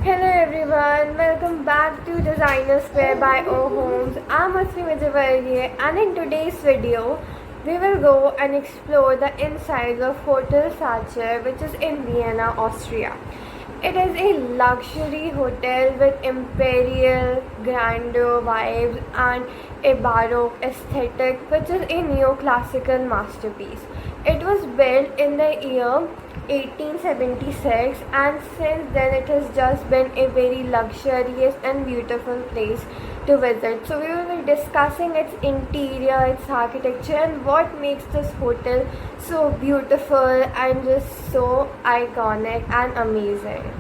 Hello everyone, welcome back to Designer Square by O Homes. I'm Asmi Vijayavargiya and in today's video, we will go and explore the insides of Hotel Sacher, which is in Vienna, Austria. It is a luxury hotel with imperial grandeur vibes and a baroque aesthetic, which is a neoclassical masterpiece. It was built in the year 1876, and since then it has just been a very luxurious and beautiful place to visit. So we will be discussing its interior, its architecture, and what makes this hotel so beautiful and just so iconic and amazing.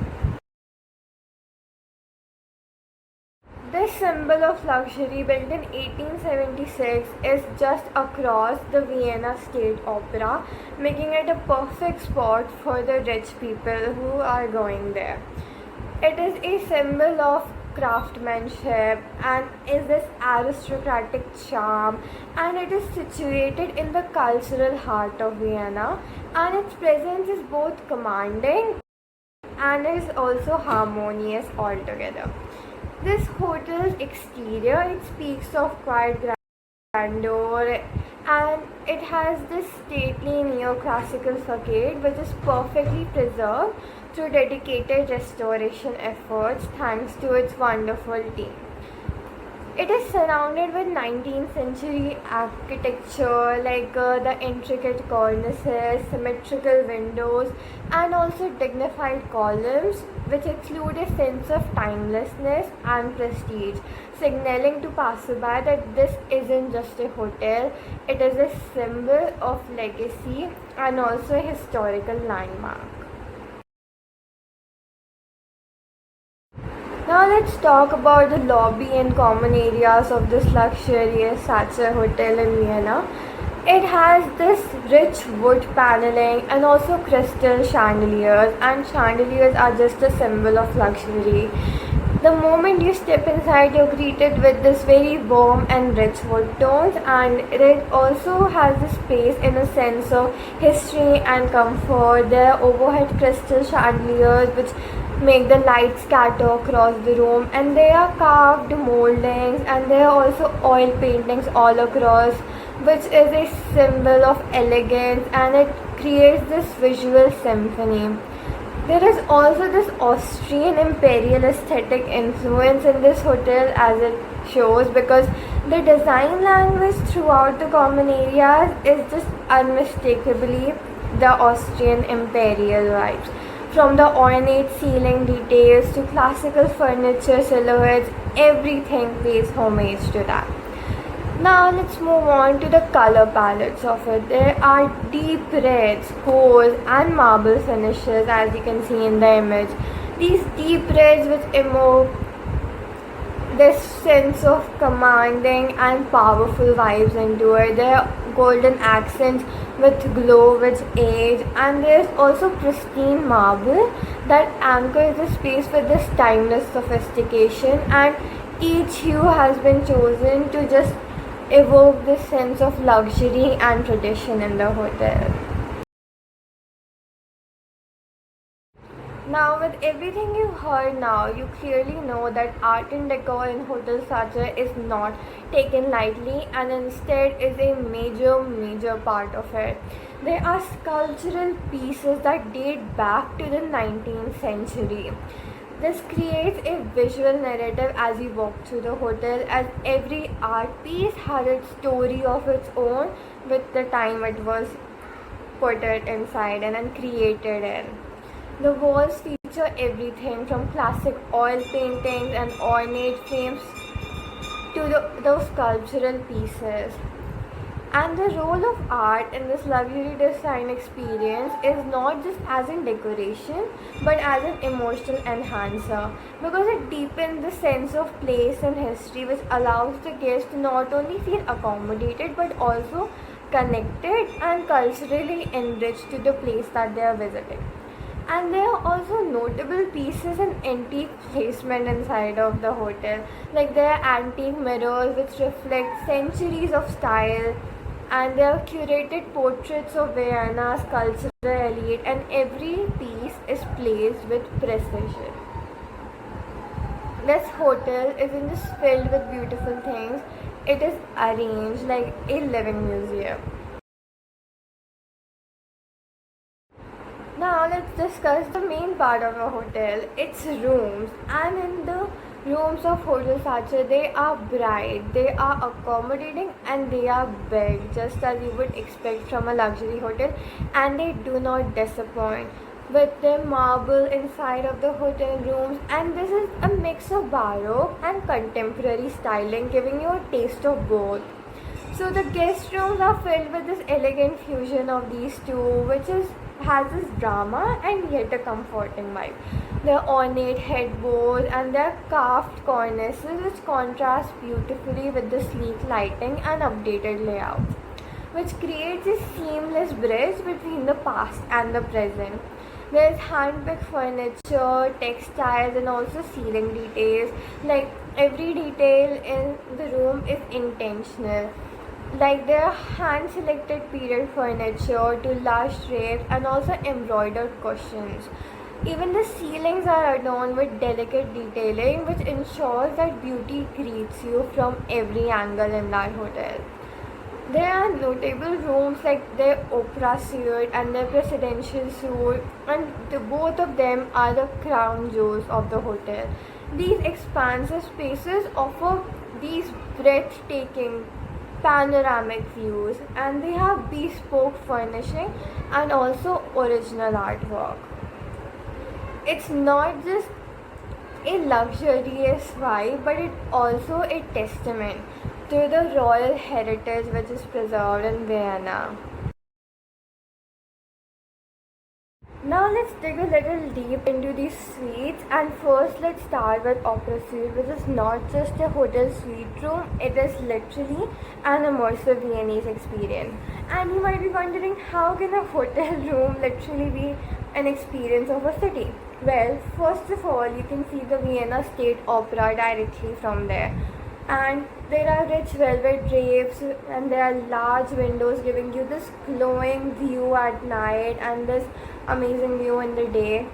This symbol of luxury, built in 1876, is just across the Vienna State Opera, making it a perfect spot for the rich people who are going there. It is a symbol of craftsmanship and is this aristocratic charm, and it is situated in the cultural heart of Vienna, and its presence is both commanding and is also harmonious altogether. This hotel's exterior, it speaks of quiet grandeur, and it has this stately neoclassical facade which is perfectly preserved through dedicated restoration efforts thanks to its wonderful team. It is surrounded with 19th century architecture like the intricate cornices, symmetrical windows, and also dignified columns, which exude a sense of timelessness and prestige, signaling to passerby that this isn't just a hotel, it is a symbol of legacy and also a historical landmark. Now let's talk about the lobby and common areas of this luxurious Sacher hotel in Vienna. It has this rich wood paneling and also crystal chandeliers, and chandeliers are just a symbol of luxury. The moment you step inside, you're greeted with this very warm and rich wood tones, and it also has this space in a sense of history and comfort. There are overhead crystal chandeliers which make the light scatter across the room, and there are carved moldings, and there are also oil paintings all across, which is a symbol of elegance, and it creates this visual symphony. There is also this Austrian imperial aesthetic influence in this hotel, as it shows, because the design language throughout the common areas is just unmistakably the Austrian imperial vibes. From the ornate ceiling details to classical furniture silhouettes, everything pays homage to that. Now let's move on to the color palettes of it. There are deep reds, gold, and marble finishes, as you can see in the image. These deep reds which emote this sense of commanding and powerful vibes into it. There are golden accents with glow which age, and there's also pristine marble that anchors the space with this timeless sophistication, and each hue has been chosen to just evoke this sense of luxury and tradition in the hotel. Now, with everything you've heard now, you clearly know that art and decor in Hotel Sacher is not taken lightly, and instead is a major part of it. There are sculptural pieces that date back to the 19th century. This creates a visual narrative as you walk through the hotel, as every art piece has its story of its own with the time it was put it inside and then created in. The walls feature everything from classic oil paintings and ornate frames to those sculptural pieces. And the role of art in this luxury design experience is not just as in decoration but as an emotional enhancer, because it deepens the sense of place and history, which allows the guest to not only feel accommodated but also connected and culturally enriched to the place that they are visiting. And there are also notable pieces and antique placement inside of the hotel. Like there are antique mirrors which reflect centuries of style, and there are curated portraits of Vienna's cultural elite, and every piece is placed with precision. This hotel isn't just filled with beautiful things, it is arranged like a living museum. Now let's discuss the main part of a hotel, its rooms. And in the rooms of Hotel Sacher, they are bright, they are accommodating, and they are big, just as you would expect from a luxury hotel, and they do not disappoint. With the marble inside of the hotel rooms, and this is a mix of baroque and contemporary styling, giving you a taste of both. So the guest rooms are filled with this elegant fusion of these two, which is has this drama and yet a comforting vibe. Their ornate headboards and their carved cornices, which contrast beautifully with the sleek lighting and updated layouts, which creates a seamless bridge between the past and the present. There's hand-picked furniture, textiles, and also ceiling details. Like every detail in the room is intentional. Like there are hand-selected period furniture to lush drapes and also embroidered cushions. Even the ceilings are adorned with delicate detailing, which ensures that beauty greets you from every angle in that hotel. There are notable rooms like their opera suite and their presidential suite, and both of them are the crown jewels of the hotel. These expansive spaces offer these breathtaking panoramic views, and they have bespoke furnishing and also original artwork. It's not just a luxurious vibe, but it also a testament to the royal heritage which is preserved in Vienna. Now let's dig a little deep into these suites, and first let's start with Opera Suite, which is not just a hotel suite room, it is literally an immersive Viennese experience. And you might be wondering, how can a hotel room literally be an experience of a city? Well, first of all, you can see the Vienna State Opera directly from there, and there are rich velvet drapes, and there are large windows giving you this glowing view at night and this amazing view in the day.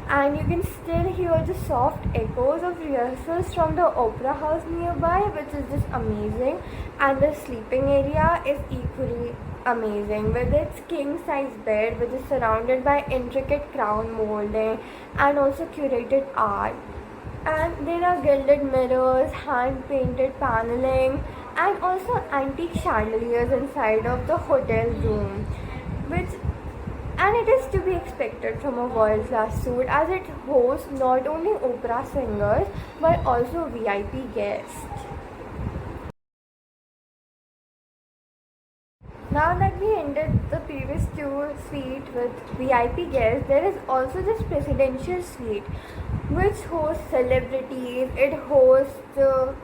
And you can still hear the soft echoes of rehearsals from the opera house nearby, which is just amazing. And the sleeping area is equally amazing with its king size bed, which is surrounded by intricate crown molding and also curated art. And there are gilded mirrors, hand painted paneling, and also antique chandeliers inside of the hotel room, which and it is to be expected from a world class suite, as it hosts not only opera singers but also VIP guests. Now that we ended the previous two suite with VIP guests, there is also this presidential suite which hosts celebrities, it hosts the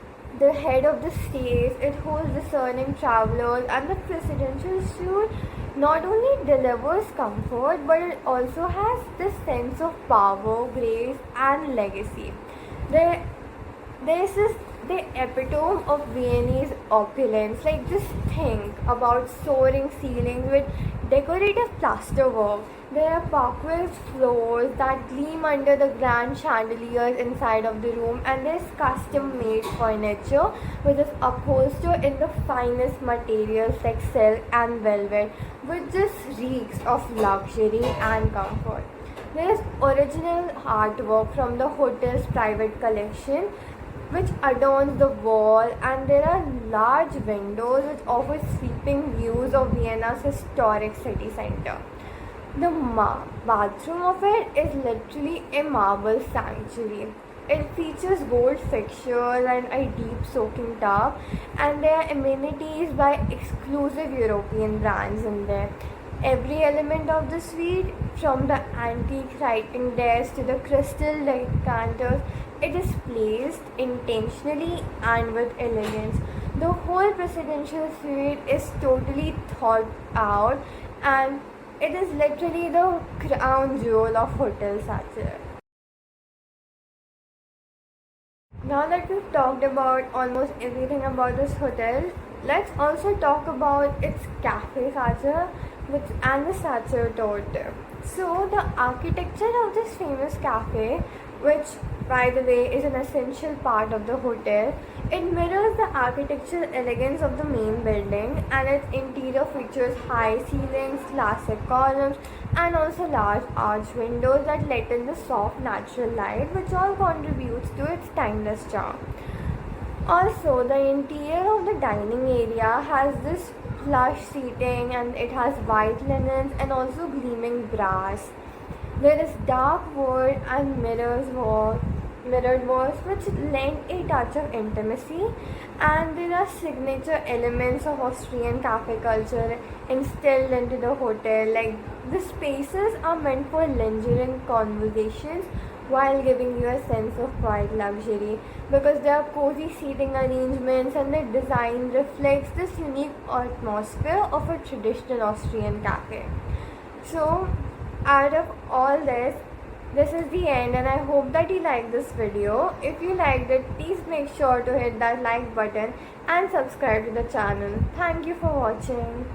head of the state, it hosts discerning travelers, and the presidential suite not only delivers comfort but it also has this sense of power, grace, and legacy. There this is the epitome of Viennese opulence. Like, just think about soaring ceilings with decorative plasterwork. There are parquet floors that gleam under the grand chandeliers inside of the room, and there's custom made furniture which is upholstered in the finest materials like silk and velvet, which just reeks of luxury and comfort. There is original artwork from the hotel's private collection which adorns the wall, and there are large windows which offer sweeping views of Vienna's historic city center. The bathroom of it is literally a marble sanctuary. It features gold fixtures and a deep soaking tub, and there are amenities by exclusive European brands in there. Every element of the suite, from the antique writing desk to the crystal decanters, it is placed intentionally and with elegance. The whole presidential suite is totally thought out, and it is literally the crown jewel of Hotel Sacher. Now that we've talked about almost everything about this hotel, let's also talk about its Cafe Sacher and the Sacher Torte. So the architecture of this famous cafe which, by the way, is an essential part of the hotel. It mirrors the architectural elegance of the main building, and its interior features high ceilings, classic columns, and also large arch windows that let in the soft natural light, which all contributes to its timeless charm. Also, the interior of the dining area has this plush seating, and it has white linens and also gleaming brass. There is dark wood and mirrored walls which lend a touch of intimacy, and there are signature elements of Austrian cafe culture instilled into the hotel. Like, the spaces are meant for lingering conversations while giving you a sense of quiet luxury, because there are cozy seating arrangements and the design reflects this unique atmosphere of a traditional Austrian cafe. So, out of all this is the end, and I hope that you like this video. If you liked it, please make sure to hit that like button and subscribe to the channel. Thank you for watching.